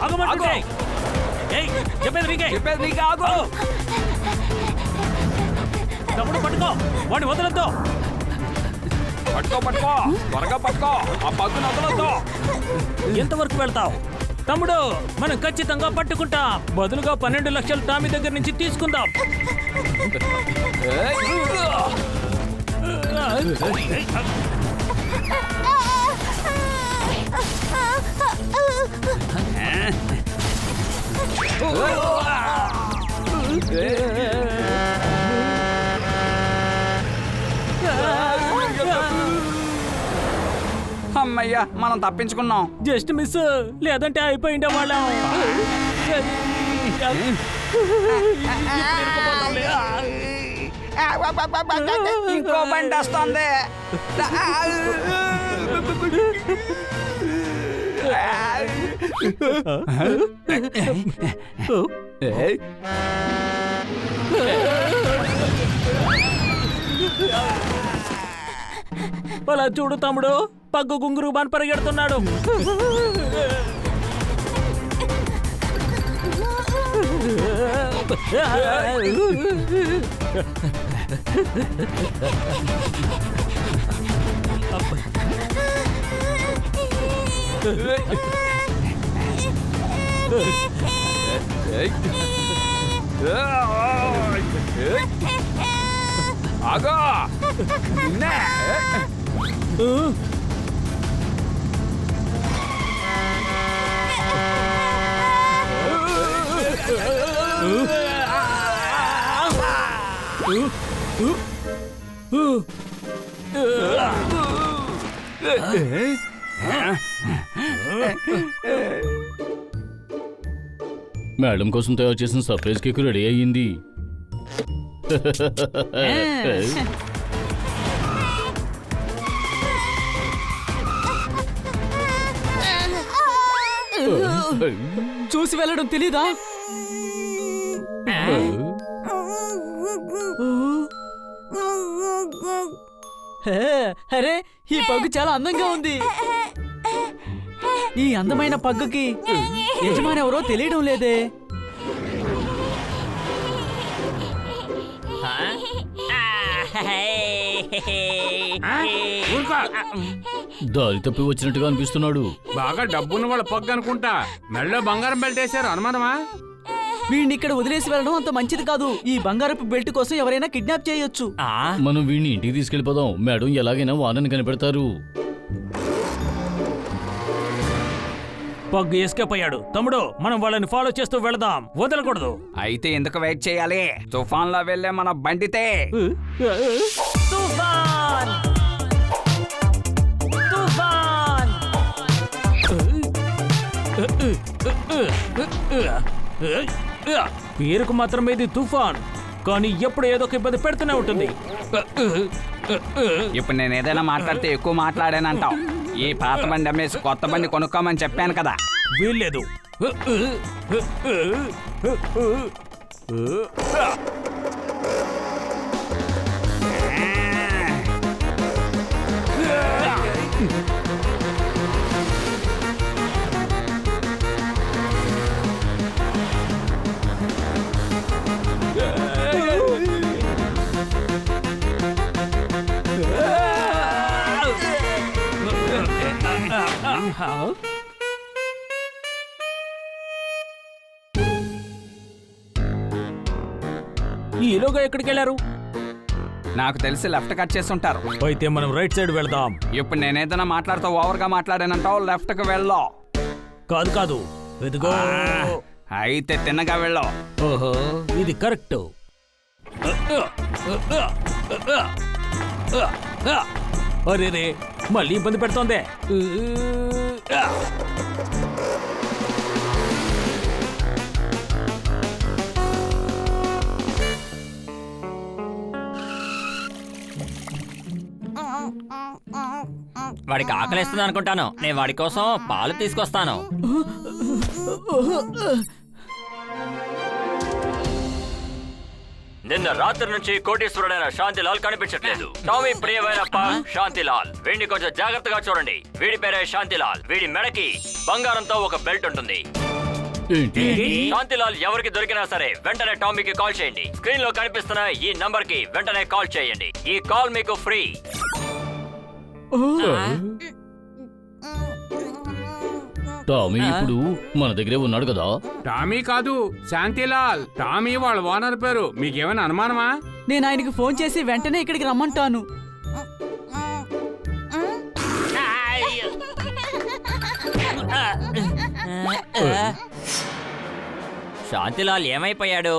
ఆగమంటుంటే చెప్పేది నీకే. ఆగు. తమ్ముడు పట్టుకో, వాడిని వదలొద్దు. పట్టుకో త్వరగా పట్టుకో, ఆ పగ్గును వదలొద్దు. ఎంతవరకు వెళ్తావు తమ్ముడు? మనం ఖచ్చితంగా పట్టుకుంటాం. బదులుగా 12 లక్షలు టామీ దగ్గర నుంచి తీసుకుందాం. అమ్మయ్యా, మనం తప్పించుకున్నాం. జస్ట్ మిస్, లేదంటే అయిపోయిండే వాళ్ళం. ఇంకో బండి వస్తుంది. అలా చూడు తమ్ముడు, పగ్గు గుంగురు బాని పరిగెడుతున్నాడు. ఆగో. మేడం కోసం తయారు చేసిన సర్ప్రైజ్ కేక్ రెడీ అయ్యింది. చూసి వెళ్ళడం తెలీదా? అరే, ఈ పగ్గు చాలా అందంగా ఉంది. ఈ అందమైన పగ్గుకి యజమాని ఎవరో తెలియడం లేదే. దారి తప్పి వచ్చినట్టుగా అనిపిస్తున్నాడు. బాగా డబ్బున్న వాళ్ళ పగ్గు అనుకుంటా. మెడలో బంగారం బెల్ట్ వేశారు, అనుమానమా? వీడిని ఇక్కడ వదిలేసి వెళ్ళడం అంత మంచిది కాదు. ఈ బంగారపు బెల్ట్ కోసం ఎవరైనా కిడ్నాప్ చేయొచ్చు. మనం వీడిని ఇంటికి తీసుకెళ్లిపోదాం. మేడం ఎలాగైనా వానని కనిపెడతారు. పగ్గు ఎస్కేప్ అయ్యాడు. తమ్ముడు, మనం వాళ్ళని ఫాలో చేస్తూ వెళదాం, వదలకూడదు. అయితే ఎందుకు వెయిట్ చేయాలి? తుఫాన్ లో వెళ్ళే మన బండితే. తుఫాన్! తుఫాన్! పేరుకు మాత్రమే ఇది తుఫాన్, కానీ ఎప్పుడు ఏదో ఒక ఇబ్బంది పెడుతూనే ఉంటుంది. ఇప్పుడు నేను ఏదైనా మాట్లాడితే ఎక్కువ మాట్లాడానంటావు. ఈ పాత బండి అమ్మేసి కొత్త బండి కొనుక్కోమని చెప్పాను కదా. వీల్లేదు. ఈలోగా ఎక్కడికి వెళ్ళారు? నాకు తెలిసి లెఫ్ట్ కట్ చేసి ఉంటారు. అయితే మనం రైట్ సైడ్ వెళ్దాం. ఇప్పుడు నేనేదైనా మాట్లాడుతూ ఓవర్గా మాట్లాడానంటావు. లెఫ్ట్ కి వెళ్ళో. కాదు, ఇదిగో. అయితే తిన్నగా వెళ్ళో. ఓహో, ఇది కరెక్ట్. అరే, మళ్ళీ ఇబ్బంది పెడుతోంది. వాడికి ఆకలిస్తుంది అనుకుంటాను. నేను వాడి కోసం పాలు తీసుకొస్తాను. నిన్న రాత్రి నుంచి కోటీశ్వరుడైన శాంతిలాల్ కనిపించట్లేదు. టామీ ప్రియమైన శాంతిలాల్, వీడిని కొంచెం జాగ్రత్తగా చూడండి. వీడి పేరే శాంతిలాల్. వీడి మెడకి బంగారంతో ఒక బెల్ట్ ఉంటుంది. ఏంటి శాంతిలాల్ ఎవరికి దొరికినా సరే వెంటనే టామీకి కాల్ చేయండి. స్క్రీన్ లో కనిపిస్తున్న ఈ నంబర్ కి వెంటనే కాల్ చేయండి. ఈ కాల్ మీకు ఫ్రీ. టామీ ఇప్పుడు మన దగ్గరే ఉన్నాడు కదా. టామీ కాదు, శాంతిలాల్. టామీ వాళ్ళ ఓనర్ పేరు. మీకేమైనా అనుమానమా? నేను ఆయనకి ఫోన్ చేసి వెంటనే ఇక్కడికి రమ్మంటాను. శాంతిలాల్ ఏమైపోయాడు?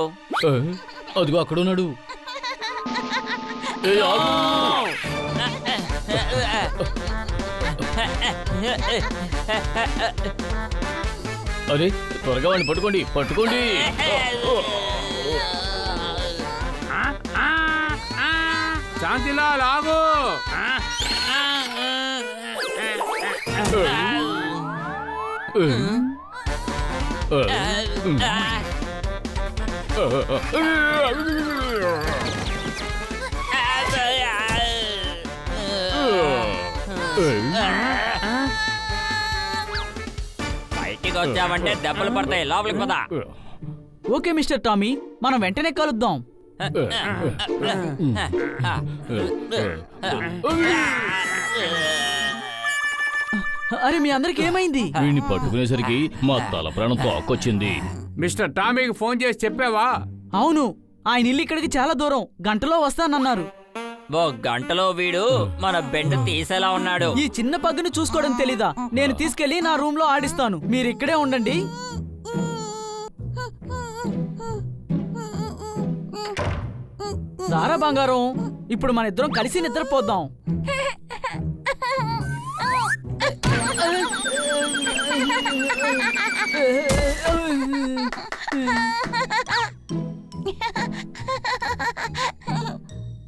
అదిగో అక్కడ ఉన్నాడు. అరే త్వరగా వాడిని పట్టుకోండి, పట్టుకోండి. శాంతిలాల్ ఆగు. బయటికి వచ్చామంటే దెబ్బలు పడతాయి. లోపలికి పద. ఓకే మిస్టర్ టామీ, మనం వెంటనే కలుద్దాం. అరే మీ అందరికి ఏమైంది? వీడిని పట్టుకునేసరికి మా తల ప్రాణం తోకొచ్చింది. మిస్టర్ టామీకి ఫోన్ చేసి చెప్పావా? అవును, ఆయన ఇల్లు ఇక్కడికి చాలా దూరం, గంటలో వస్తానన్నారు. ఓ గంటలో వీడు మన బెండ్ తీసేలా ఉన్నాడు. ఈ చిన్న పగ్గుని చూసుకోవడం తెలీదా? నేను తీసుకెళ్లి నా రూమ్ లో ఆడిస్తాను, మీరు ఇక్కడే ఉండండి. సారా బంగారం, ఇప్పుడు మన ఇద్దరం కలిసి నిద్రపోద్దాం.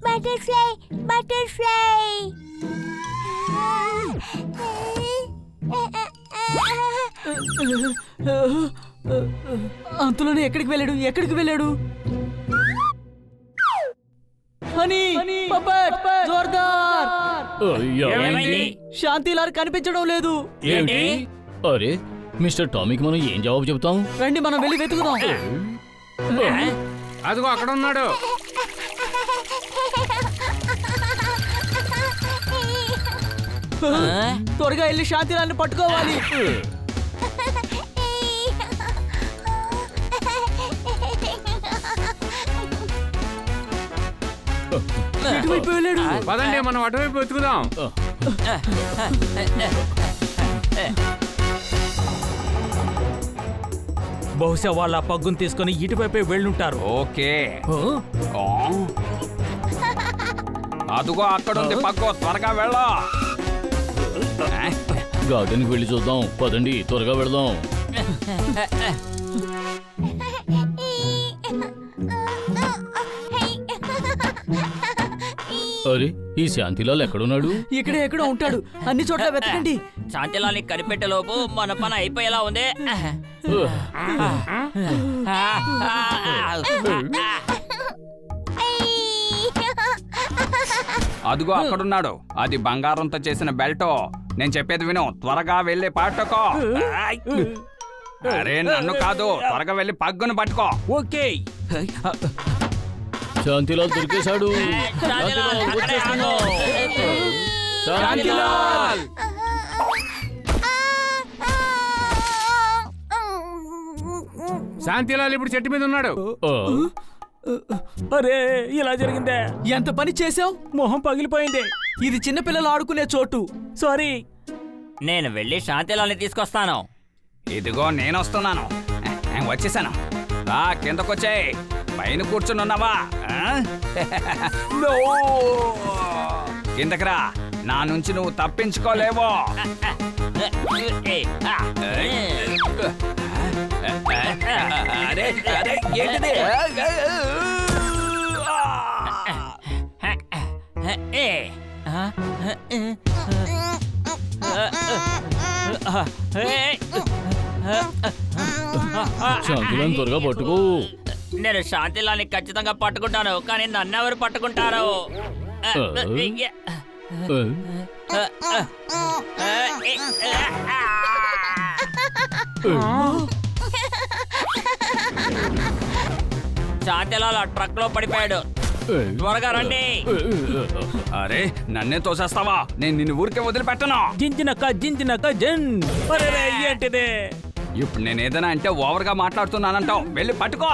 Butterfly, butterfly. అంతలోనే ఎక్కడికి వెళ్ళాడు? హనీ, పప్పట్, జోర్దార్. ఏమైంది? శాంతిలాల్ కనిపించడం లేదు. ఏంటి? అరే మిస్టర్ టామీకి మనం ఏం జవాబు చెబుతాం? రండి మనం వెళ్ళి వెతుకుదాం. అదిగో అక్కడ ఉన్నాడు. త్వరగా వెళ్ళి శాంతిలాల్ని పట్టుకోవాలి. ఎటువైపు వెళ్ళాడు? పదండి మనం అటువైపు వెతుకుదాం. బహుశా వాళ్ళ పగ్గును తీసుకొని ఇటువైపే వెళ్ళుంటారు. ఓకే. ఆ. అదుగో అక్కడుంది పక్కో, త్వరగా వెళ్ళా. గార్డెన్కి వెళ్ళి చూద్దాం, పదండి త్వరగా వెళదాం. అరే ఈ శాంతిలాల్ ఎక్కడున్నాడు? ఇక్కడే ఎక్కడో ఉంటాడు, అన్ని చోట్ల వెతకండి. శాంతిలాల్ని కనిపెట్టే లోపు మన పని అయిపోయేలా ఉంది. అదుగో అక్కడున్నాడు, అది బంగారంతో చేసిన బెల్టో. నేను చెప్పేది విను, త్వరగా వెళ్ళి పట్టుకో. అరే నన్ను కాదు, త్వరగా వెళ్ళి పగ్గును పట్టుకో. ఓకే. శాంతిలాల్ దొరికేశాడు. శాంతిలాల్ అక్కడే ఆగు. శాంతిలాల్! శాంతిలాల్ ఇప్పుడు చెట్టు మీద ఉన్నాడు. ఆ, అరే ఇలా జరిగిందే. ఎంత పని చేసావు? మొహం పగిలిపోయింది. ఇది చిన్నపిల్లలు ఆడుకునే చోటు. సారీ. నేను వెళ్ళి శాంతిలాల్ని తీసుకొస్తాను. ఇదిగో నేను వస్తున్నాను. వచ్చేసాను. రా కిందకొచ్చాయి. పైన కూర్చుని ఉన్నావా? కిందకి రా, నా నుంచి నువ్వు తప్పించుకోలేవో. అరే అరే ఏంటిది? శాంతిలాల్ త్వరగా పట్టుకో. నేను శాంతిలాల్ని ఖచ్చితంగా పట్టుకుంటాను, కానీ నన్నెవరు పట్టుకుంటారు? శాంతిలాల్ ఆ ట్రక్ లో పడిపోయాడు. త్వరగా రండి. అరే నన్నే తోసేస్తావా? నేను నిన్ను ఊరికే వదిలిపెట్టను. జింజినక జన్. అరే ఏంటిదే? ఇప్పుడు నేను ఏదైనా అంటే ఓవర్గా మాట్లాడుతున్నానంటావు. వెళ్ళి పట్టుకో.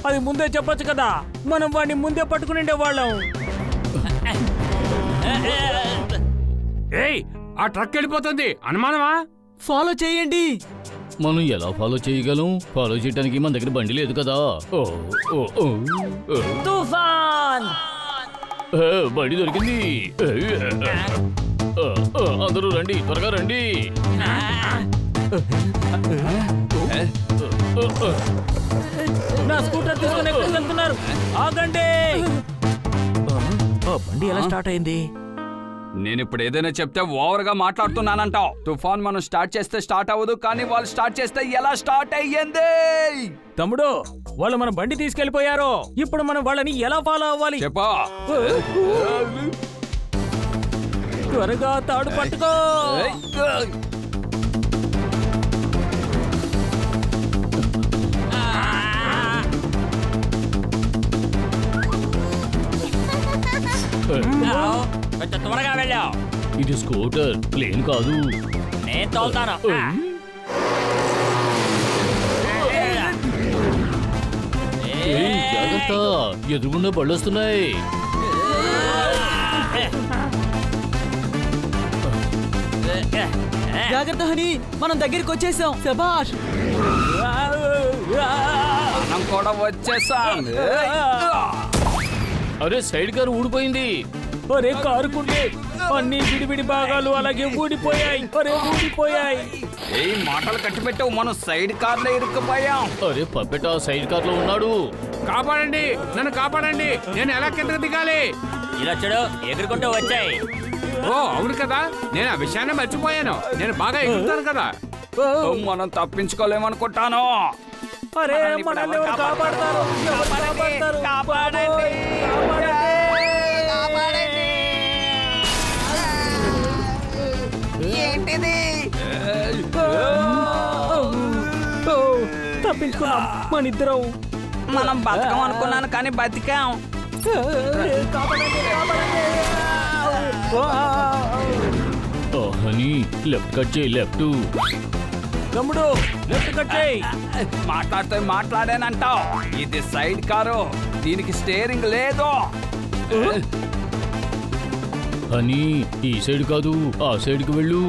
అది ముందే చెప్పొచ్చు కదా, మనం వాడిని ముందే పట్టుకుని వాళ్ళం. ఏయ్ ఆ ట్రక్ వెళ్ళిపోతుంది, అనుమానమా? ఫాలో చేయండి. మనం ఎలా ఫాలో చేయగలం? ఫాలో చేయడానికి మన దగ్గర బండి లేదు కదా. ఓ, ఓ, ఓ, ఓ. తుఫాన్. బండి దొరికింది. అందరూ రండి, త్వరగా రండి. నా స్కూటర్ తీసుకుని ఎక్కడికి వెళ్తున్నారు? ఆగండి. బండి ఎలా స్టార్ట్ అయింది? నేను ఇప్పుడు ఏదైనా చెప్తే ఓవర్గా మాట్లాడుతున్నానంటావు. తుఫాన్ మనం స్టార్ట్ చేస్తే స్టార్ట్ అవ్వదు, కానీ వాళ్ళు స్టార్ట్ చేస్తే ఎలా స్టార్ట్ అయ్యింది? తమ్ముడు, వాళ్ళు మన బండి తీసుకెళ్లిపోయారు. ఇప్పుడు మనం వాళ్ళని ఎలా ఫాలో అవ్వాలి? చెప్పా. త్వరగా తాడు పట్టుకో. కొంచెం త్వరగా వెళ్ళావు. ఇది స్కూటర్, ప్లేన్ కాదు. నేను తోలుతాను. జాగ్రత్త, ఎదురుగుండా బళ్ళొస్తున్నాయి. జాగ్రత్త హనీ, మనం దగ్గరికి వచ్చేసాం. శభాష్. మనం కూడా వచ్చేసాం. అరే సైడ్ కారు ఊడిపోయింది. ఒరే కారుకుంటే అన్ని విడివిడి భాగాలు అలాగే ఊడిపోయాయి. ఒరే ఊడిపోయాయి. ఏ మాటలు కట్టిపెట్టావు, మనం సైడ్ కార్లో ఇరుక్కుపోయాం. అరే పప్పెట సైడ్ కార్లో ఉన్నాడు. కాపాడండి, నన్ను కాపాడండి. నేను ఎలా కిందకి దిగాలి? ఇలా చూడు, ఎగురుకుంటూ వచ్చాయి. ఓ అవును కదా, నేను ఆ విషయాన్ని మర్చిపోయాను. నేను బాగా ఎగురుతాను కదా. మనం తప్పించుకోలేమనుకుంటాను. అరే మనల్ని ఎవరు కాపాడతారు? ఎవరు కాపాడతారు? తప్పించుకున్నాం మనిద్దరం. మనం బతకం అనుకున్నాను, కానీ బతికాం. హనీ, లెఫ్ట్ కట్ చేయి, లెఫ్ట్. తమ్ముడు లెఫ్ట్ కట్ చేయి. మాట్లాడితే మాట్లాడానంటావు. ఇది సైడ్ కారు, దీనికి స్టీరింగ్ లేదు. హనీ, ఈ సైడ్ కాదు, ఆ సైడ్కి వెళ్ళు.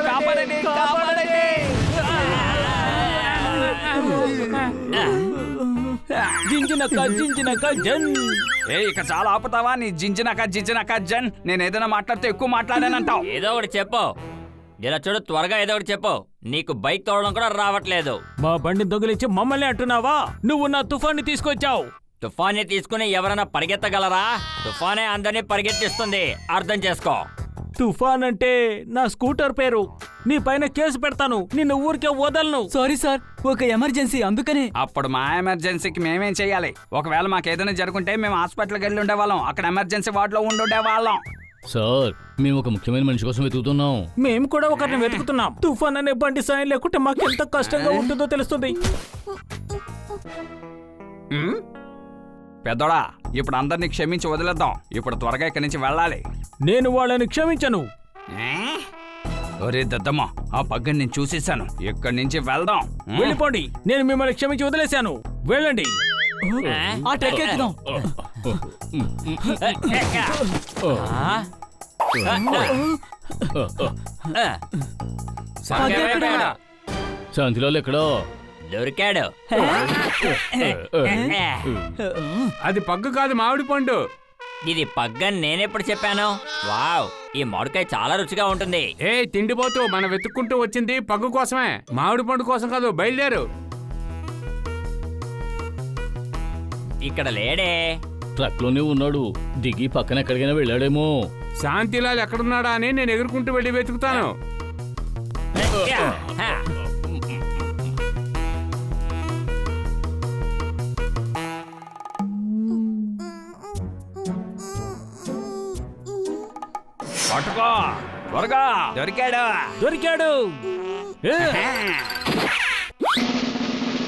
కాపాడండి, కాపాడండి. జింజినక జన్. ఏ ఇక చాలా ఆపుతావా? నీ జింజినక జన్. నేను ఏదైనా మాట్లాడితే ఎక్కువ మాట్లాడానంటావు. ఏదో ఒకటి చెప్పు. ఇలా చూడు, త్వరగా ఏదో ఒకటి చెప్పు. నీకు బైక్ తోడడం కూడా రావట్లేదు. మా బండిని దొంగిలించి మమ్మల్ని అంటున్నావా? నువ్వు నా తుఫాన్ని తీసుకొచ్చావు. తుఫాన్ని తీసుకుని ఎవరైనా పరిగెత్తగలరా? తుఫానే అందరినీ పరిగెత్తిస్తుంది, అర్థం చేసుకో. తుఫాన్ అంటే నా స్కూటర్ పేరు. నీ పైన కేసు పెడతాను, నిన్ను ఊరికే వదలను. సారీ సార్, ఒక ఎమర్జెన్సీ, అందుకనే. అప్పుడు మా ఎమర్జెన్సీకి మేమేం చెయ్యాలి? ఒకవేళ మాకు ఏదైనా జరుగుంటే మేము హాస్పిటల్కి వెళ్ళి ఉండేవాళ్ళం, అక్కడ ఎమర్జెన్సీ వార్డులో ఉండేవాళ్ళం. సార్, మేము ఒక ముఖ్యమైన మనిషి కోసం వెతుకుతున్నాం. మేము కూడా ఒకరిని వెతుకుతున్నాం. తుఫాన్ అనే బండి సాయం లేకుంటే మాకు ఎంత కష్టంగా ఉంటుందో తెలుస్తుంది. పెద్దోడా, ఇప్పుడు అందరినీ క్షమించి వదిలేద్దాం. ఇప్పుడు త్వరగా ఇక్కడి నుంచి వెళ్ళాలి. నేను వాళ్ళని క్షమించను. ఒరే దద్దమ్మ, ఆ పగ్గని నేను చూసేశాను. ఇక్కడి నుంచి వెళ్దాం. వెళ్ళిపోండి, నేను మిమ్మల్ని క్షమించి వదిలేశాను. వెళ్ళండి. ఆ ట్రక్ ఎక్కుదాం. శాంతిలాల్ ఎక్కడా? దొరికాడు. అది పగ్గు కాదు, మామిడి పండు. ఇది పగ్గని నేనెప్పుడు చెప్పాను? వావ్, ఈ మామిడికాయ చాలా రుచిగా ఉంటుంది. ఏ తిండిపోతూ మనం వెతుక్కుంటూ వచ్చింది పగ్గు కోసమే, మామిడి పండు కోసం కాదు. బయలుదేరు. ఇక్కడ లేడే. ట్రక్ లోనే ఉన్నాడు. దిగి పక్కన ఎక్కడికైనా వెళ్ళాడేమో. శాంతిలాల్ ఎక్కడున్నాడా అని నేను ఎగురుకుంటూ వెళ్ళి వెతుకుతాను. పట్టుకో త్వరగా, దొరికాడు. దొరికాడు. ఏ,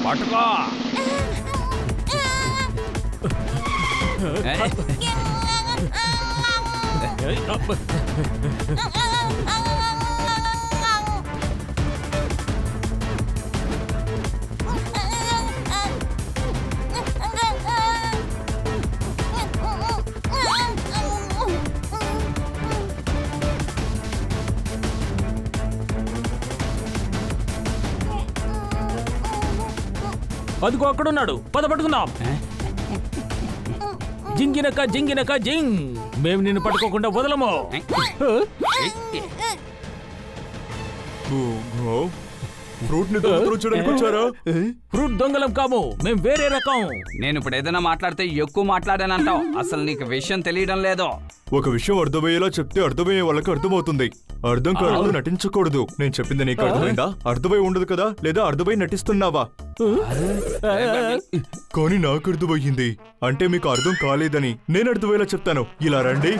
పట్టుకో. ఏయ్, అబ్బ. అదిగో అక్కడున్నాడు, పద పట్టుకుందాం. జింగినక జింగినక జింగ్, మేము నిన్ను పట్టుకోకుండా వదలము. ఫ్రూట్ ని చూడడానికి వచ్చారా? ఫ్రూట్ దొంగలం కాము, మేము వేరే రకం. నేను ఇప్పుడు ఏదైనా మాట్లాడితే ఎక్కువ మాట్లాడానంటావు. అసలు నీకు విషయం తెలియడం లేదు. ఒక విషయం అర్థమయ్యేలా చెప్తే అర్థమయ్యే వాళ్ళకి అర్థమవుతుంది. అర్థం కాదు నటించకూడదు. నేను చెప్పింది నీకు అర్థమైందా? అర్థమై ఉండదు కదా, లేదా అర్థమై నటిస్తున్నావా? కానీ నాకు అర్థమయ్యింది. అంటే మీకు అర్థం కాలేదని నేను అర్థమయ్యేలా చెప్తాను. ఇలా రండి.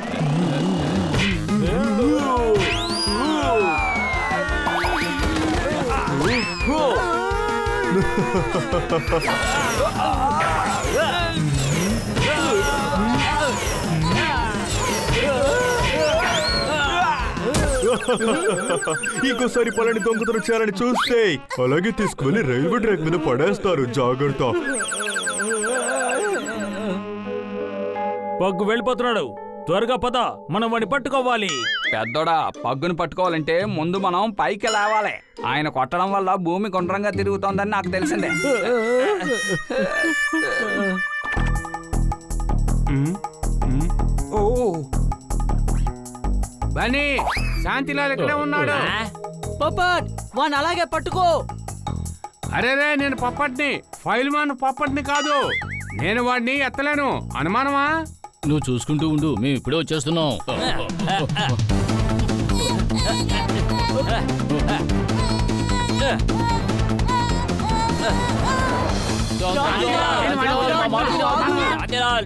ఇంకోసారి పలాని దొంగతనం చేయాలని చూస్తే అలాగే తీసుకువెళ్ళి రైల్వే ట్రాక్ మీద పడేస్తారు. జాగ్రత్త. పగ్గు వెళ్ళిపోతున్నాడు, త్వరగా పద, మనం వాడిని పట్టుకోవాలి. పెద్దోడా, పగ్గును పట్టుకోవాలంటే ముందు మనం పైకి లేవాలి. ఆయన కొట్టడం వల్ల భూమి గుండ్రంగా తిరుగుతోందని నాకు తెలిసిందే. బన్నీ, శాంతిలాల్ ఇక్కడే ఉన్నాడు. పప్పట్ వాణ్ణి అలాగే పట్టుకో. అరే నేను పప్పట్ని, ఫైల్ మాన్ పప్పట్ని కాదు. నేను వాడిని ఎత్తలేను. అనుమానమా? నువ్వు చూసుకుంటూ ఉండు, మేము ఇప్పుడే వచ్చేస్తున్నాం.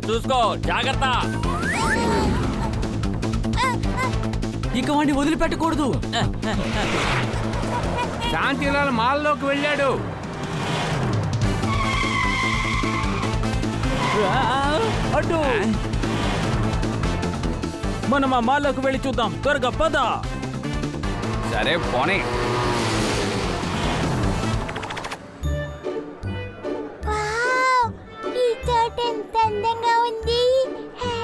చూసుకో, జాగ్రత్త. ఇక వాడిని వదిలిపెట్టకూడదు. శాంతిలాల్ మాల్లోకి వెళ్ళాడు. అడ్డు, మనం ఆ మాల్లోకి వెళ్ళి చూద్దాం. త్వరగా పద. సరే పోనీ. వావ్! ఈ చోట ఎంత అందంగా ఉంది. హై!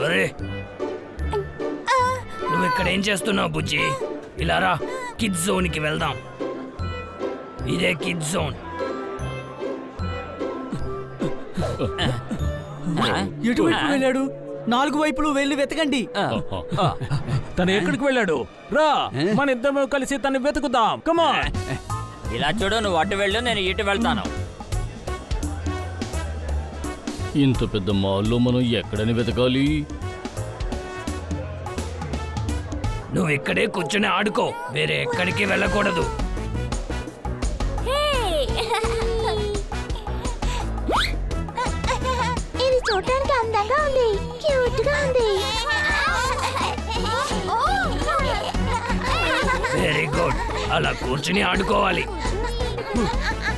అరే, నువ్వు ఇక్కడ ఏం చేస్తున్నావు బుజ్జి? ఇలా రా, కిడ్స్ జోన్ కి వెళ్దాం. ఇదే కిడ్స్ జోన్. ఎటువైపు వెళ్ళాడు? 4 వైపులు వెళ్ళి వెతకండి. తను ఎక్కడికి వెళ్ళాడు? రా, మన ఇద్దరం కలిసి తను వెతుకుదాం. కమాన్. ఇలా చూడు, నువ్వు అటు వెళ్ళు, నేను ఇటు వెళ్తాను. ఇంత పెద్ద మాల్లో మనం ఎక్కడని వెతకాలి? నువ్వు ఇక్కడే కూర్చొని ఆడుకో, వేరే ఎక్కడికి వెళ్ళకూడదు. ఇది చూడటానికి అందంగా ఉంది, క్యూట్ గా ఉంది. వెరీ గుడ్, అలా కూర్చుని ఆడుకోవాలి.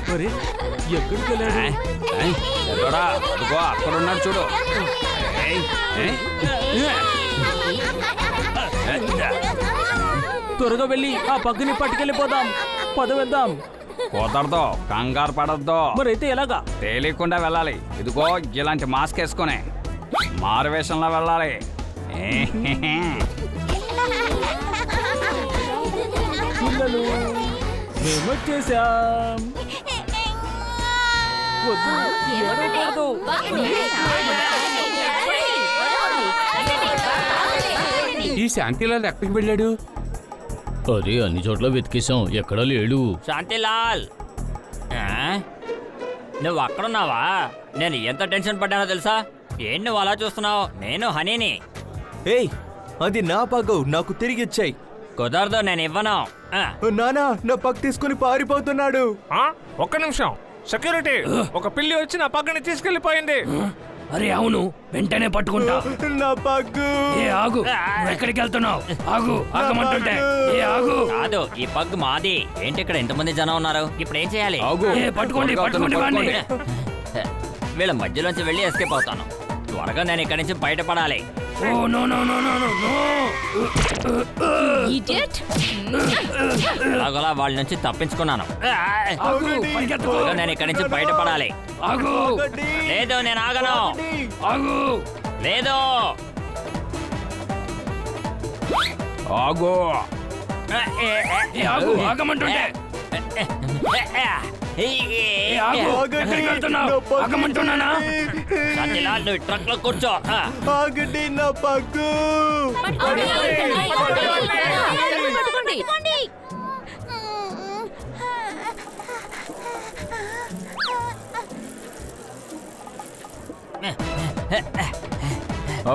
మరి ఎక్కడికి వెళ్ళాడు? పెద్దోడా, అదిగో అక్కడున్నాడు చూడు. త్వరగా వెళ్ళి ఆ పగ్గుని పట్టుకెళ్ళిపోదాం. పద వెళ్దాం. కుదరదు, కంగారు పడద్దు. మరైతే ఎలాగా? తేలికుండా వెళ్ళాలి. ఇదిగో ఇలాంటి మాస్క్ వేసుకుని మారువేషంలో వెళ్ళాలి. పిల్లలు, మేము వచ్చేసాం. వద్దు, ఏడవకూడదు. ఈ శాంతిలాల్ ఎక్కడికి వెళ్ళాడు? అరే, అన్ని చోట్ల వెతికేశాం, ఎక్కడా లేడు. శాంతిలాల్, నువ్వు అక్కడున్నావా? నేను ఎంత టెన్షన్ పడ్డానో తెలుసా? ఏంటి నువ్వు అలా చూస్తున్నావు? నేను హనీని. ఏయ్, అది నా పగ్గు, నాకు తిరిగి ఇచ్చాయి. కుదరదు, నేను ఇవ్వను. నానా, నా పగ్ తీసుకుని పారిపోతున్నాడు. ఒక్క నిమిషం సెక్యూరిటీ, ఒక పిల్లి వచ్చి నా పక్కన తీసుకెళ్లిపోయింది. అరే అవును, వెంటనే పట్టుకుంటా. నా పగ్గు. ఏ ఆగు, నువ్వు ఎక్కడికి వెళ్తున్నావు? ఆగు, ఆగమంటుంటే. ఏ ఆగు. కాదు, ఈ పగ్ మాది. ఏంటి ఇక్కడ ఎంతమంది జనం ఉన్నారు? ఇప్పుడు ఏం చేయాలి? ఏ పట్టుకోండి, పట్టుకోండి వాడిని. వీళ్ళ మధ్యలోంచి వెళ్ళి ఎస్కేప్ అవుతాను. త్వరగా నేను ఇక్కడి నుంచి బయటపడాలి. Oh no no no no no no. అలాగలా వాళ్ళ నుంచి తప్పించుకున్నాను. ఆగు, పరిగెత్తుకో. త్వరగా నేను ఇక్కడి నుంచి బయటపడాలి. ఆగు. లేదు, నేను ఆగను. ఆగు. లేదు. ఆగో. ఏ ఆగు, ఆగమంటుంటే. ఏ ఆగు, ఎక్కడికి వెళ్తున్నావు? ఆగమంటున్నానా? సత్యలాల్, నువ్వు ట్రక్ లో కూర్చో. ఆగండి, నా పగ్గు.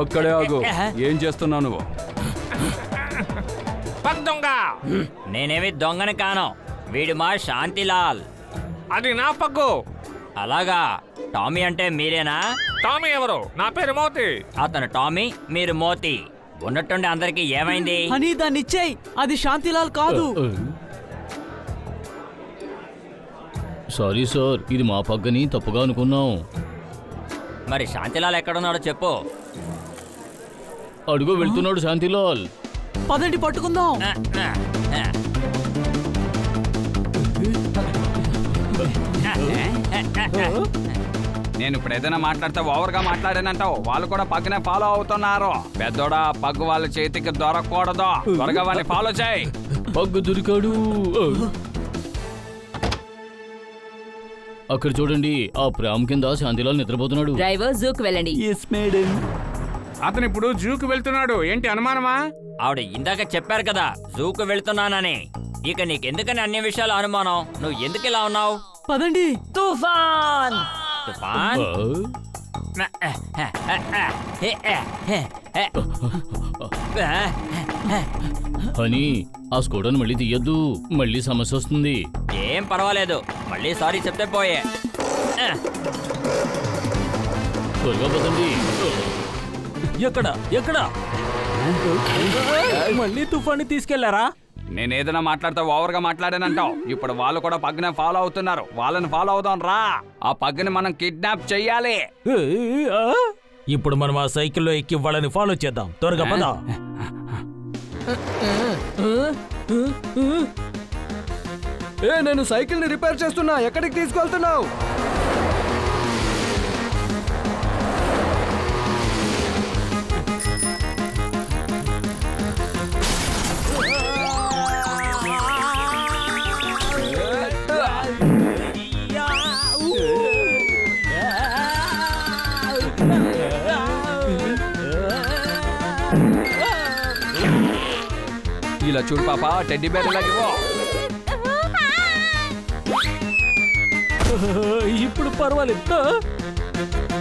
అక్కడే ఆగు. ఏం చేస్తున్నావు నువ్వు? పగ్ దొంగ. నేనేమి దొంగని కాను. వీడు మా శాంతిలాల్. అది నా పగ్గు. అలాగా? టామీ అంటే మీరేనా? టామీ ఎవరు? నా పేరు మోతి. అతను టామీ, మీరు మోతి. ఉన్నట్టుండి అందరికి ఏమైంది? హనీ, దాన్ని ఇచ్చేయ్. అది శాంతిలాల్ కాదు. సారీ సార్, ఇది మా పగ్గని తప్పుగా అనుకున్నాం. మరి శాంతిలాల్ ఎక్కడున్నాడో చెప్పు. అడుగు వెళ్తున్నాడు శాంతిలాల్. పదండి, పట్టుకుందాం. నేను ఇప్పుడు ఏదైనా మాట్లాడితే ఓవర్గా మాట్లాడానంటావు. వాళ్ళు కూడా పక్కనే ఫాలో అవుతున్నారు. పెద్దోడా, పగ్గు వాళ్ళ చేతికి దొరకకూడదు. త్వరగా వాళ్ళని ఫాలో చేయి. పగ్గు దొరికాడు. అక్కడ చూడండి, ఆ ప్రేమ కింద శాంతిలాల్ నిద్రపోతున్నాడు. డ్రైవర్ జూకి వెళ్ళండి. అతను ఇప్పుడు జూకి వెళ్తున్నాడు. ఏంటి అనుమానమా? ఆవిడ ఇందాక చెప్పారు కదా జూకు వెళ్తున్నానని. ఇక నీకెందుకని అన్ని విషయాలు అనుమానం? నువ్వు ఎందుకు ఇలా ఉన్నావు? పదండి. తుఫాన్. తుఫాన్? అని ఆ స్కూటర్ని మళ్ళీ తీయద్దు, మళ్ళీ సమస్య వస్తుంది. ఏం పర్వాలేదు, మళ్ళీ సారీ చెప్తే పోయే. త్వరగా పదండి. ఎక్కడ ఎక్కడ? మళ్ళీ తుఫాన్ని తీసుకెళ్లారా? నేను ఏదైనా మాట్లాడితే ఓవర్గా మాట్లాడానంటావు. ఇప్పుడు వాళ్ళు కూడా పగ్గునే ఫాలో అవుతున్నారు. వాళ్ళని ఫాలో అవుదాం రా. ఆ పగ్గుని మనం కిడ్నాప్ చెయ్యాలి. ఇప్పుడు మనం ఆ సైకిల్లో ఎక్కి వాళ్ళని ఫాలో చేద్దాం. త్వరగా పద. నేను సైకిల్ ని రిపేర్ చేస్తున్నా. ఎక్కడికి తీసుకెళ్తున్నావు? ఇలా చూడు పాప, టెడ్డీ బేర్ ఇలాగివ్వు. ఇప్పుడు పర్వాలేదు.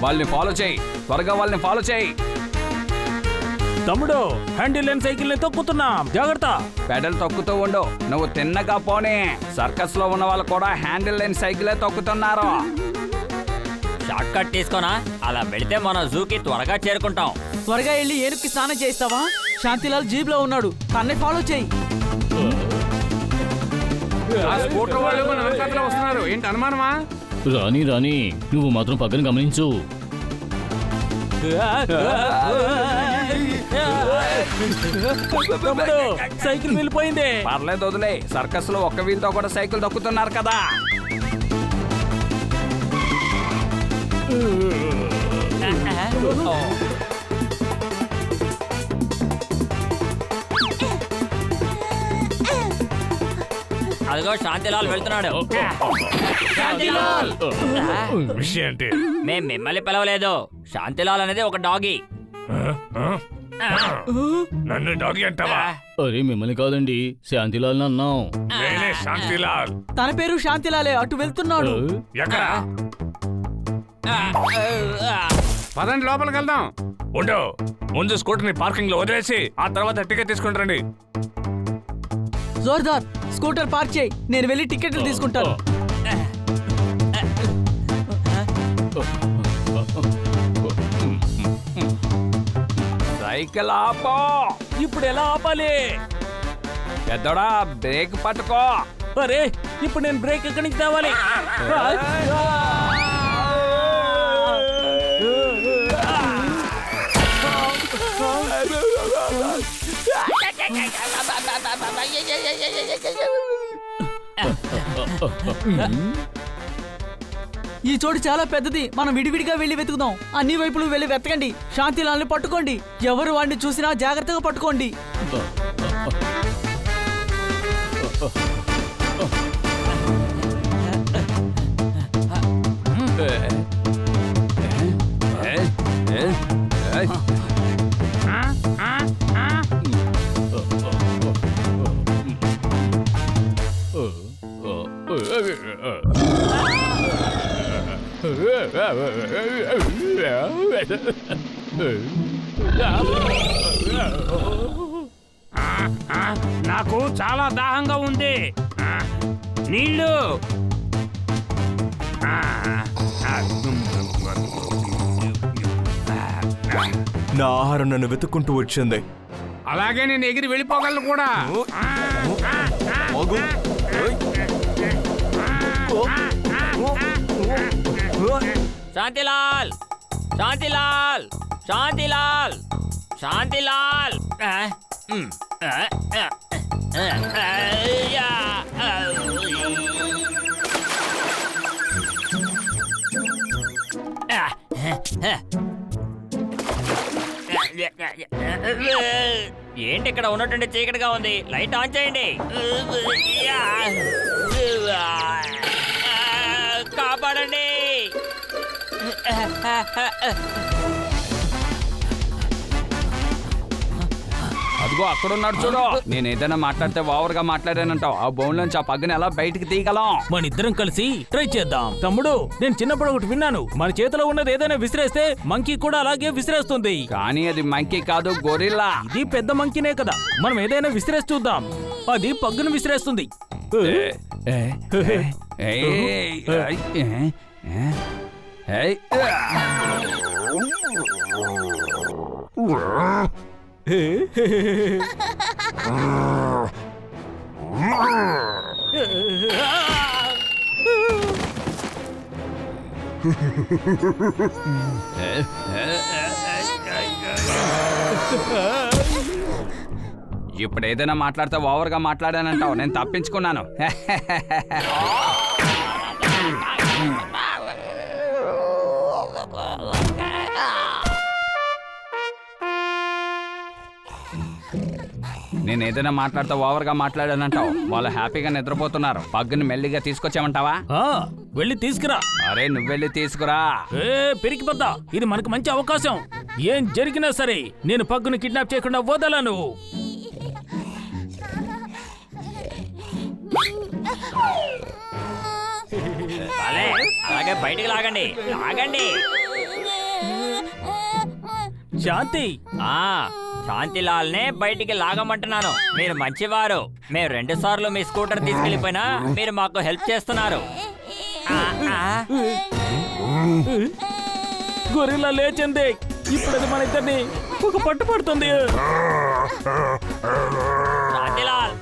వాళ్ళని ఫాలో చేయి. త్వరగా వాళ్ళని ఫాలో చేయి. తమ్ముడు, హ్యాండిల్ లేని సైకిల్ ని తొక్కుతున్నాం, జాగ్రత్త. పెడల్ తొక్కుతూ ఉండు. నువ్వు తిన్నగా పోనీ. సర్కస్ లో ఉన్న వాళ్ళు కూడా హ్యాండిల్ లేని సైకిలే తొక్కుతున్నారు. Short cut తీసుకోనా? అలా వెళితే మనం జూకి త్వరగా చేరుకుంటాం. త్వరగా వెళ్ళి ఏనుగుకి స్నానం చేస్తావా? శాంతిలాల్ జీప్ లో ఉన్నాడు. తన్నే ఫాలో చేయి. ఆ స్కూటర్ వాళ్ళు మన వెనకాతల వస్తున్నారు. ఏంటి అనుమానమా? రాని రాని, నువ్వు మాత్రం పక్కన గమనించు. తమ్ముడు, సైకిల్ వెళ్ళిపోయింది. పర్లేదు, వదిలే. సర్కస్ లో ఒక్క వీల్తో కూడా సైకిల్ తొక్కుతున్నారు కదా. అదిగో శాంతిలాల్ వెళ్తున్నాడు. విషయం ఏంటి? మేం మిమ్మల్ని పిలవలేదు. శాంతిలాల్ అనేది ఒక డాగి. నన్ను డాగి అంటావా? అరే మిమ్మల్ని కాదండి, శాంతిలాల్ అన్నాం. నేనే శాంతిలాల్. తన పేరు శాంతిలాలే. అటు వెళ్తున్నాడు. ఎక్కడ? పదండి లోపలికి వెళ్దాం. ఉండు, ముందు స్కూటర్ని పార్కింగ్ లో వదిలేసి ఆ తర్వాత టికెట్ తీసుకుంటారండి. జోర్దార్ స్కూటర్ పార్క్ చేయి, నేను వెళ్ళి టికెట్లు తీసుకుంటాను. సైకిల్ ఆపో. ఇప్పుడు ఎలా ఆపాలి? పెద్దోడా బ్రేక్ పట్టుకో. అరే ఇప్పుడు నేను బ్రేక్ ఎక్కడి నుంచి తేవాలి? ఈ చోటు చాలా పెద్దది, మనం విడివిడిగా వెళ్ళి వెతుకుదాం. అన్ని వైపులు వెళ్ళి వెతకండి. శాంతిలాల్ని పట్టుకోండి. ఎవరు వాడిని చూసినా జాగ్రత్తగా పట్టుకోండి. నాకు చాలా దాహంగా ఉంది. నీళ్ళు. నా ఆహారం నన్ను వెతుక్కుంటూ వచ్చింది. అలాగే నేను ఎగిరి వెళ్ళిపోగలను కూడా. శాంతిలాల్, శాంతిలాల్, శాంతిలాల్, శాంతిలాల్. ఏంటి ఇక్కడ ఉన్నట్టుండి చీకటిగా ఉంది? లైట్ ఆన్ చేయండి. కాపాడండి. అదిగో అక్కడున్నాడు చూడు. నేను ఏదైనా మాట్లాడితే ఓవర్గా మాట్లాడానంటావు. ఆ బౌన్ నుంచి ఆ పగ్గని ఎలా బయటికి తీయగలం? మన ఇద్దరం కలిసి ట్రై చేద్దాం. తమ్ముడు, నేను చిన్నప్పుడు ఒకటి విన్నాను. మన చేతిలో ఉన్నది ఏదైనా విసిరేస్తే మంకీ కూడా అలాగే విసిరేస్తుంది. కానీ అది మంకీ కాదు, గొరిల్లా. ఇది పెద్ద మంకీనే కదా. మనం ఏదైనా విసిరేసి చూద్దాం. అది పగ్గును విసిరేస్తుంది. ఇప్పుడు ఏదైనా మాట్లాడితే ఓవర్గా మాట్లాడానంటావు. నేను తప్పించుకున్నాను. నేను ఏదైనా మాట్లాడితే ఓవర్గా మాట్లాడానంటావు. వాళ్ళు హ్యాపీగా నిద్రపోతున్నారు. పగ్గుని మెల్లిగా తీసుకొచ్చామంటావా? వెళ్ళి తీసుకురా. అరే నువ్వెళ్ళి తీసుకురా. పెరిగిపోద్దా, ఇది మనకు మంచి అవకాశం. ఏం జరిగినా సరే నేను పగ్గును కిడ్నాప్ చేయకుండా వదలను. అలాగే బయటికి లాగండి, లాగండి. శాంతి, శాంతిలాల్నే బయటికి లాగమంటున్నాను. మీరు మంచివారు. మేము 2 సార్లు మీ స్కూటర్ తీసుకెళ్లిపోయినా మీరు మాకు హెల్ప్ చేస్తున్నారు. గొరిల్లా లేచింది. ఇప్పుడు అది మన ఇద్దరిని ఒక పట్టు పడుతుంది. శాంతిలాల్,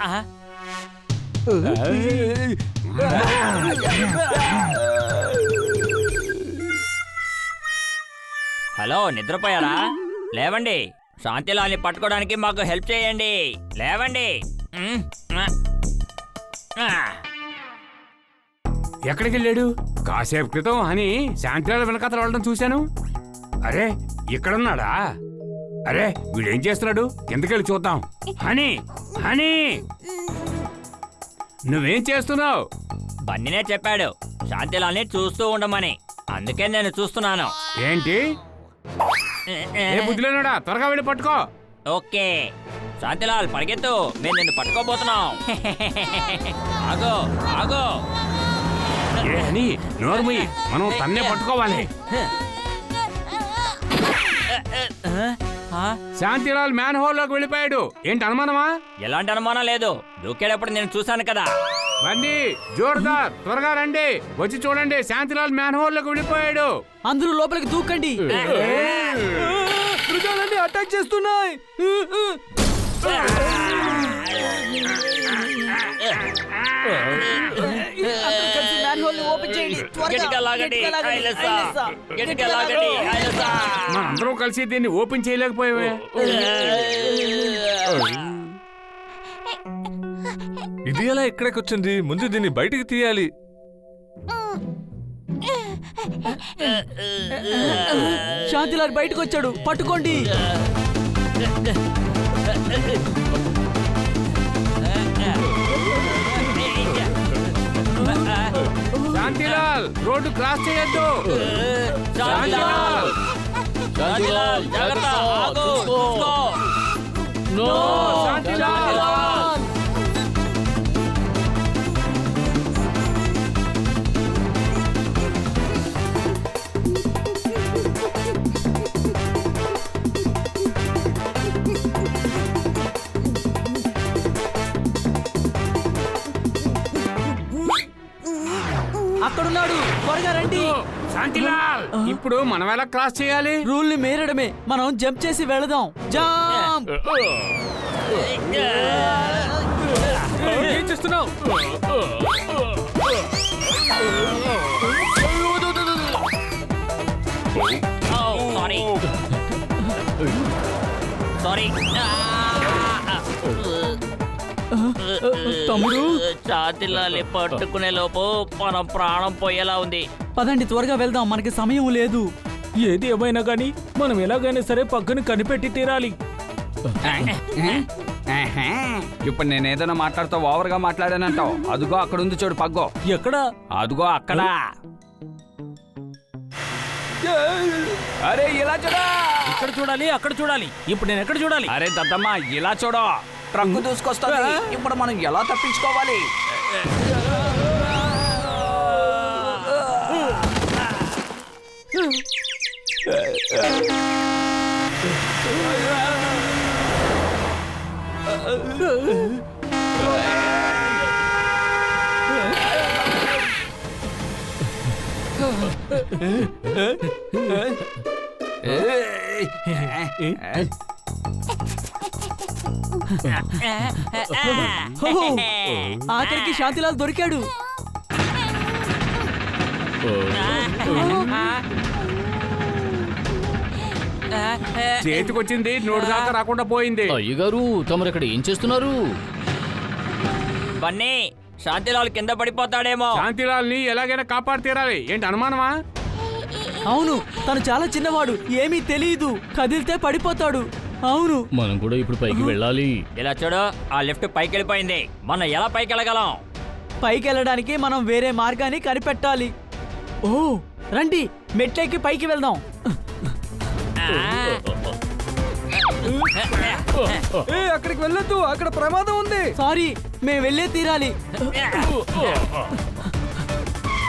హలో, నిద్రపోయారా? లేవండి. శాంతిలాల్ని పట్టుకోవడానికి మాకు హెల్ప్ చేయండి. లేవండి. ఎక్కడికి వెళ్ళాడు? కాసేపు క్రితం అని శాంతిలాల్ వెనకాతలు వెళ్ళడం చూశాను. అరే ఇక్కడున్నాడా? అరే వీడేం చేస్తున్నాడు? ఎందుకెళ్ళి చూద్దాం. హనీ, హనీ, నువ్వేం చేస్తున్నావు? బన్నీనే చెప్పాడు శాంతిలాల్ని చూస్తూ ఉండమని. అందుకే నేను చూస్తున్నాను. ఏంటి? ఏ బుద్ధిలోనాడా? త్వరగా వెళ్ళి పట్టుకో. ఓకే శాంతిలాల్, పరిగెత్తు. మేము నిన్ను పట్టుకోబోతున్నాం. ఆగో, ఆగో. ఏ అని నోర్మయ్యి, మనం తన్నే పట్టుకోవాలి. శాంతిలాల్ మ్యాన్ హోల్ లోకి వెళ్ళిపోయాడు. ఏంటి అనుమానమా? ఎలాంటి అనుమానం లేదు, దూకేటప్పుడు నేను చూశాను కదా. బండి జోర్దార్, త్వరగా రండి, వచ్చి చూడండి, శాంతిలాల్ మ్యాన్ హోల్ లోకి వెళ్ళిపోయాడు. అందరూ లోపలికి దూకండి. మృగాలన్నీ అటాక్ చేస్తున్నాయి. అందరూ కలిసి manhole ని open చేయండి. త్వరగా. గట్టిగా లాగండి. గట్టిగా లాగండి. ఐలసా. ఐలసా. గట్టిగా లాగండి. ఐలసా. మనందరం కలిసి దీన్ని ఓపెన్ చేయలేకపోయావే. ఇది ఎలా ఇక్కడికి వచ్చింది? ముందు దీన్ని బయటికి తీయాలి. శాంతిలాల్ బయటకు వచ్చాడు, పట్టుకోండి. శాంతిలాల్ రోడ్డు క్రాస్ చేయొద్దు. శాంతిలాల్ శాంతిలాల్, జాగ్రత్త, ఆగు, చూసుకో. నో శాంతిలాల్. అక్కడున్నాడు, త్వరగా రండి. శాంతిలాల్, ఇప్పుడు మనం ఎలా క్రాస్ చేయాలి? రూల్ ని మేరడమే, మనం జంప్ చేసి వెళదాం. జంప్. ఏం చేస్తున్నావు? Sorry sorry. తమ్ముడు, శాంతిలాల్ని పట్టుకునే లోపు మనం ప్రాణం పోయేలా ఉంది. పదండి త్వరగా వెళ్దాం, మనకి సమయం లేదు. ఏది ఏమైనా గానీ మనం ఎలాగైనా సరే పక్కన కనిపెట్టి తీరాలి. ఇప్పుడు నేను ఏదైనా మాట్లాడుతూ ఓవర్గా మాట్లాడానంటావు. అదిగో అక్కడ ఉంది చూడు పగ్గో. ఎక్కడ? అదిగో అక్కడ. అరే ఇలా చూడా. ఇక్కడ చూడాలి, అక్కడ చూడాలి. ఇప్పుడు నేను ఎక్కడ చూడాలి? అరే దద్దమ్మ ఇలా చూడు, ట్రక్కు దూసుకొస్తుంది. ఇప్పుడు మనం ఎలా తప్పించుకోవాలి? ఆఖరికి శాంతిలాల్ దొరికాడు. చేతికొచ్చింది నోటి దాకా రాకుండా పోయింది. అయ్యగారు, తమరు ఇక్కడ ఏం చేస్తున్నారు? బన్నీ, శాంతిలాల్ కింద పడిపోతాడేమో. శాంతిలాల్ ని ఎలాగైనా కాపాడి తీరాలి. ఏంటి అనుమానమా? అవును, తను చాలా చిన్నవాడు, ఏమీ తెలియదు, కదిలితే పడిపోతాడు. అవును, మనం కూడా ఇప్పుడు పైకి వెళ్ళాలి. ఇలా చూడు, ఆ లిఫ్ట్ పైకి వెళ్ళిపోయింది. మనం ఎలా పైకి వెళ్ళగలం? పైకి వెళ్ళడానికి మనం వేరే మార్గాన్ని కనిపెట్టాలి. ఓ రండి, మెట్లెక్కి పైకి వెళ్దాం. అక్కడికి వెళ్ళొద్దు, అక్కడ ప్రమాదం ఉంది. సారీ, మేము వెళ్ళే తీరాలి.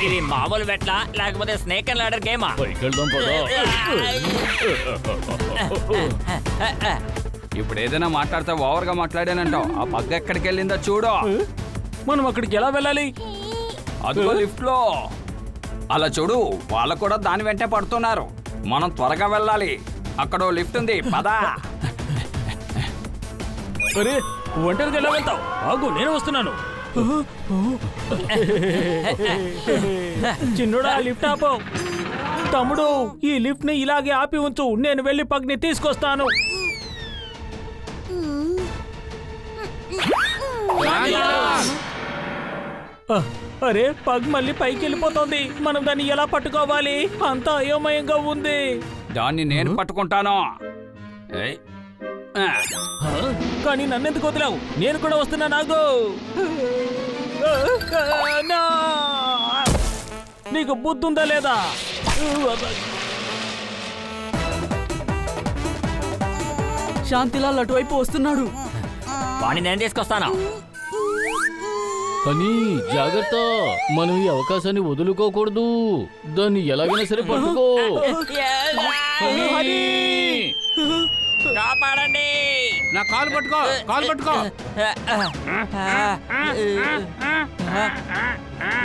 ఇది మామూలు మెట్ల లేకపోతే స్నేక్ అండ్ లాడర్ గేమా? పైకి వెళ్దాం పదా. ఇప్పుడు ఏదైనా మాట్లాడితే ఓవర్గా మాట్లాడానంటావు. ఆ పగ్గ ఎక్కడికి వెళ్ళిందో చూడు. మనం అక్కడికి ఎలా వెళ్ళాలి? అదిగో లిఫ్ట్ లో. అలా చూడు, వాళ్ళు కూడా దాని వెంటే పడుతున్నారు. మనం త్వరగా వెళ్ళాలి. అక్కడ లిఫ్ట్ ఉంది, పదా. అరే, ఒంటరిగా ఎలా వెళ్తావు? ఆగు, నేను వస్తున్నాను. చిన్నోడా, లిఫ్ట్ ఆపు. తమ్ముడు, ఈ లిఫ్ట్ ని ఇలాగే ఆపి ఉంచు, నేను వెళ్ళి పగ్ని తీసుకొస్తాను. అరే, పగ్ మళ్ళీ పైకి వెళ్ళిపోతుంది. మనం దాన్ని ఎలా పట్టుకోవాలి? అంతా అయోమయంగా ఉంది. దాన్ని నేను పట్టుకుంటాను. ఏయ్. కానీ నన్నెందుకు వదిలావు? నేను కూడా వస్తున్నా. నాగు, నీకు బుద్ధుందా లేదా? శాంతిలాల్ అటువైపు వస్తున్నాడు. వాణ్ణి నేను తీసుకొస్తాను. అని జాగ్రత్త, మనం ఈ అవకాశాన్ని వదులుకోకూడదు. దాన్ని ఎలాగైనా సరే పట్టుకో. హనీ! కాపాడండి. నా కాలు పట్టుకో, కాలు పట్టుకో.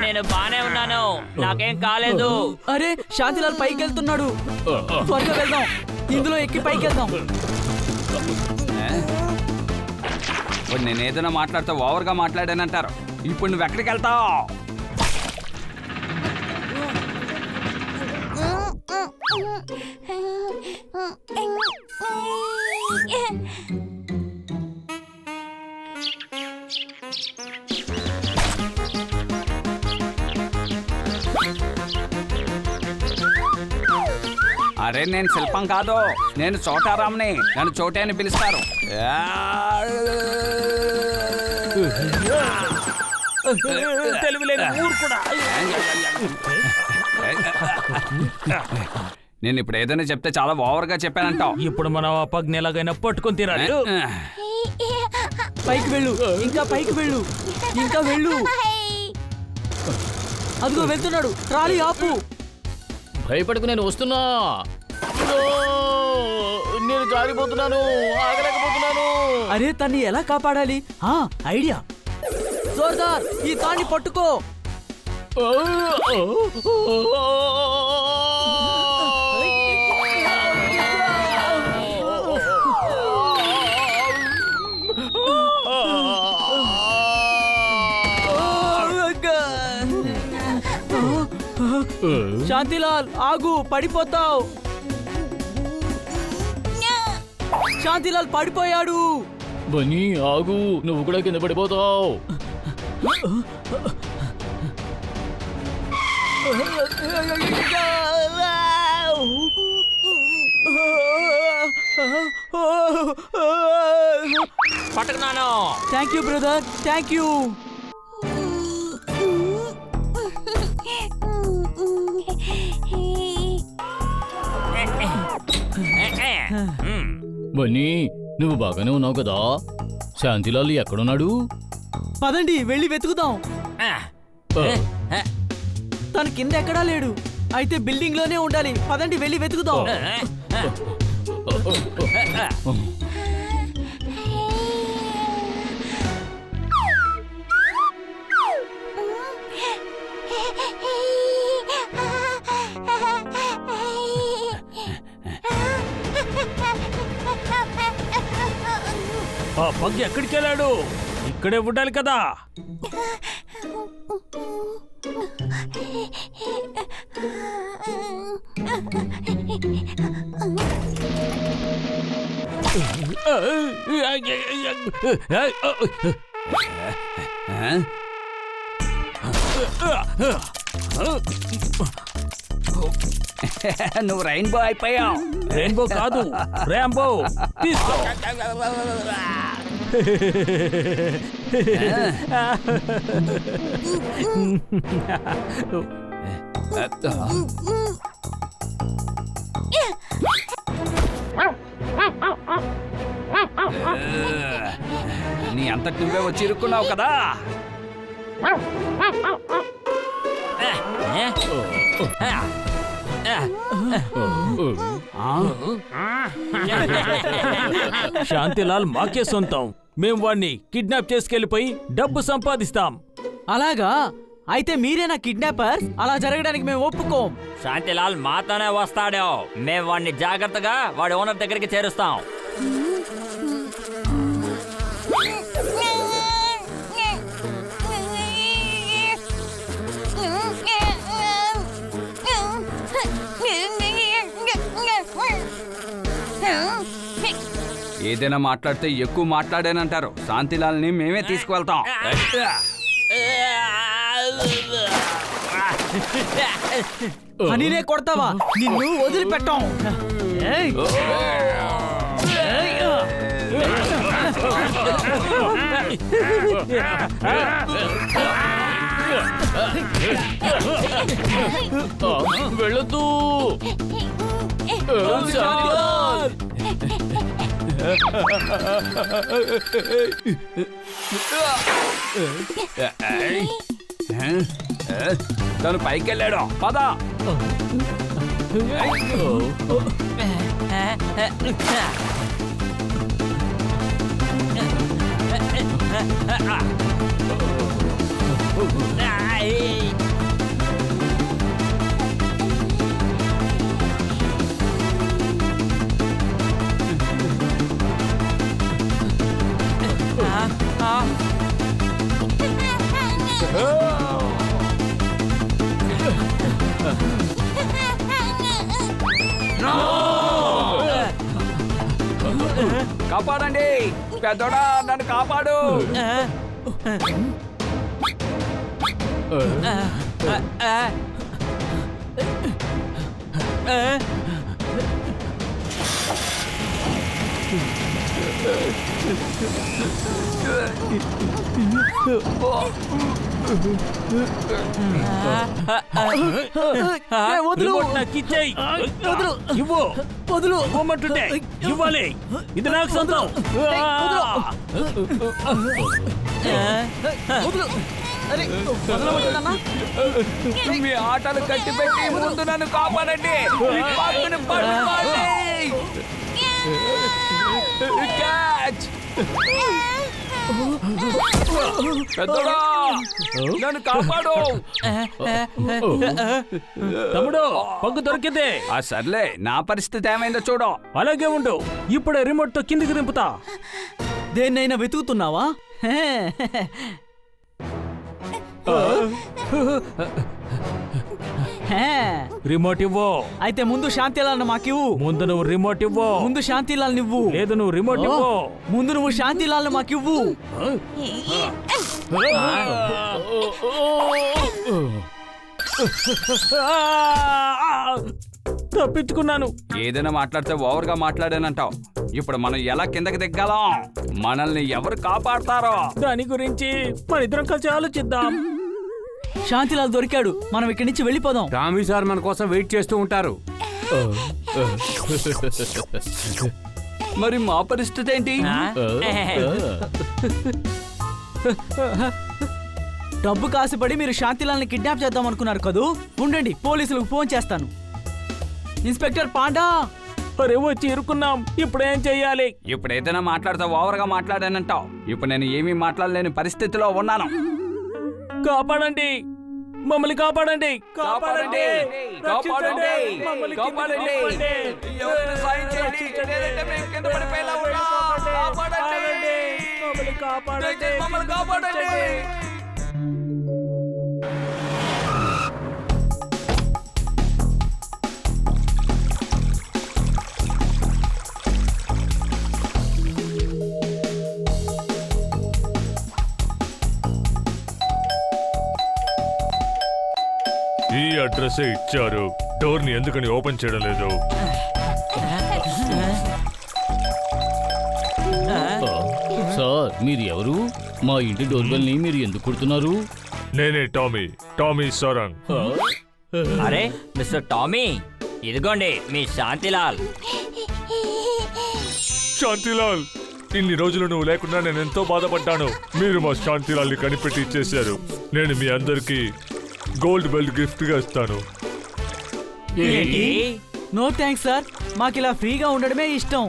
నేను బానే ఉన్నాను, నాకేం కాలేదు. అరే శాంతిలాల్ పైకి వెళ్తున్నాడు. త్వరగా వెళ్దాం, ఇందులో ఎక్కి పైకి వెళ్దాం. ఇప్పుడు నేను ఏదైనా మాట్లాడితే ఓవర్గా మాట్లాడానంటారు. ఇప్పుడు నువ్వు ఎక్కడికి వెళ్తావు? అరే నేను శిల్పం కాదు, నేను చోటారాంని. నన్ను చోటే అని పిలుస్తారు. తెలివిలేని మూర్ఖుడా. నేను ఇప్పుడు ఏదైనా చెప్తే చాలా ఓవర్గా చెప్పానంటావు. ఇప్పుడు మనం ఆ పగ్ని ఎలాగైనా పట్టుకొని తీరాలి. పైకి వెళ్ళు, ఇంకా పైకి వెళ్ళు, ఇంకా వెళ్ళు. అదిగో వెళ్తున్నాడు. ట్రాలీ ఆపు. భయపడకు, నేను వస్తున్నా. నేను జారిపోతున్నాను, ఆగలేకపోతున్నాను. అరే తన్ని ఎలా కాపాడాలి? ఐడియా. జోర్దార్, ఈ తాన్ని పట్టుకో. శాంతిలాల్ ఆగు, పడిపోతావు. శాంతిలాల్ పడిపోయాడు. బన్నీ ఆగు, నువ్వు కూడా కింద పడిపోతావు. పట్టుకున్నాను. Thank you brother, thank you. Bunny నువ్వు బాగానే ఉన్నావు కదా? శాంతిలాల్ ఎక్కడున్నాడు? పదండి వెళ్ళి వెతుకుదాం. తను కింద ఎక్కడా లేడు. అయితే బిల్డింగ్ లోనే ఉండాలి. పదండి వెళ్ళి వెతుకుదాం. ఆ పగ్గి ఎక్కడికి వెళ్ళాడు? ఇక్కడే ఉండాలి కదా. నువ్వు రెయిన్బో అయిపోయావు. రెయిన్బో కాదు, రాంబో. తీసుకో. నీ అంతటి నువ్వే వచ్చి ఇరుక్కున్నావు కదా. శాంతిలాల్ మాకే సొంతం. మేం వాణ్ణి కిడ్నాప్ చేసుకెళ్లిపోయి డబ్బు సంపాదిస్తాం. అలాగా? అయితే మీరేనా కిడ్నాపర్? అలా జరగడానికి మేము ఒప్పుకోం. శాంతిలాల్ మాతోనే వస్తాడో. మేము వాడిని జాగ్రత్తగా వాడి ఓనర్ దగ్గరికి చేరుస్తాం. ఏదైనా మాట్లాడితే ఎక్కువ మాట్లాడానంటారు. శాంతిలాల్ని మేమే తీసుకువెళ్తాం. హనీనే కొడతావా? నిన్ను వదిలిపెట్టాం. వెళ్ళొద్దు. తను పైకి వెళ్ళాడు పద. కాపాడండి పెద్దోడా, నన్ను కాపాడు. వదులు, రిమోట్ నాకు ఇచ్చేయ్. వదులు, ఇవ్వు. వదులు. ఇవ్వమంటుంటే ఇవ్వాలి. ఇది నాకు సొంతం. వదులు. అరే, వదలమంటున్నానా? మీ ఆటలు కట్టి పెట్టి ముందు నన్ను కాపాడండి. పట్టుని పట్టుకోండి. క్యాచ్. పెద్దోడా, నన్ను కాపాడు. తమ్ముడు పగ్గు దొరికింది. ఆ సర్లే, నా పరిస్థితి ఏమైందో చూడు. అలాగే ఉండు. ఇప్పుడే రిమోట్ తో కిందికి దింపుతా. దేన్నైనా వెతుకుతున్నావా? రిమోట్ ఇవ్వు. అయితే ముందు శాంతిలాల్ మాకివ్వు. ముందు నువ్వు రిమోట్ ఇవ్వు. ముందు శాంతిలాల్ నువ్వు. లేదు నువ్వు రిమోట్ ఇవ్వు. ముందు నువ్వు శాంతిలాల్ మాకివ్వు. తప్పించుకున్నాను. ఏదైనా మాట్లాడితే ఓవర్ గా మాట్లాడానంటావు. ఇప్పుడు మనం ఎలా కిందకి దిగ్గాలం? మనల్ని ఎవరు కాపాడతారో దాని గురించి మన ఇద్దరం కలిసి ఆలోచిద్దాం. శాంతిలాల్ దొరికాడు, మనం ఇక్కడి నుంచి వెళ్ళిపోదాం. టామీ సార్ మన కోసం వెయిట్ చేస్తూ ఉంటారు. మరి మా పరిస్థితి ఏంటి? డబ్బు కాసిపడి మీరు శాంతిలాల్ని కిడ్నాప్ చేద్దాం అనుకున్నారు కదూ. ఉండండి, పోలీసులకు ఫోన్ చేస్తాను. Inspector panda. అరే వచ్చి ఇరుకున్నాం. ఇప్పుడు ఏం చెయ్యాలి? ఇప్పుడు ఏదైనా మాట్లాడితే ఓవర్ గా మాట్లాడానంటావు. ఇప్పుడు నేను ఏమీ మాట్లాడలేని పరిస్థితిలో ఉన్నాను. కాపాడండి, మమ్మల్ని కాపాడండి. కాపాడండి, కాపాడండి, మమ్మల్ని కాపాడండి. ఎవరైనా సాయం చేయండి. లేదంటే మేము కింద పడిపోయేలా ఉన్నాం. కాపాడండి. దయచేసి మమ్మల్ని కాపాడండి. ఈ అడ్రస్ ఇచ్చారు. డోర్ ని ఎందుకని ఓపెన్ చేయడం లేదు? సార్ మీరు ఎవరు? మా ఇంటి డోర్ బెల్ ని మీరు ఎందుకు కొడుతున్నారు? నేనే టామీ, టామీ సరంగ్. అరే మిస్టర్ టామీ, ఇదిగోండి మీ శాంతిలాల్. శాంతిలాల్, ఇన్ని రోజులు నువ్వు లేకుండా నేను ఎంతో బాధపడ్డాను. మీరు మా శాంతిలాల్ని కనిపెట్టి ఇచ్చేశారు. నేను మీ అందరికి గోల్డ్ బెల్ట్ గిఫ్ట్ గా ఇస్తాను. ఏంటి? నో థ్యాంక్స్ సార్, మాకు ఇలా ఫ్రీగా ఉండడమే ఇష్టం.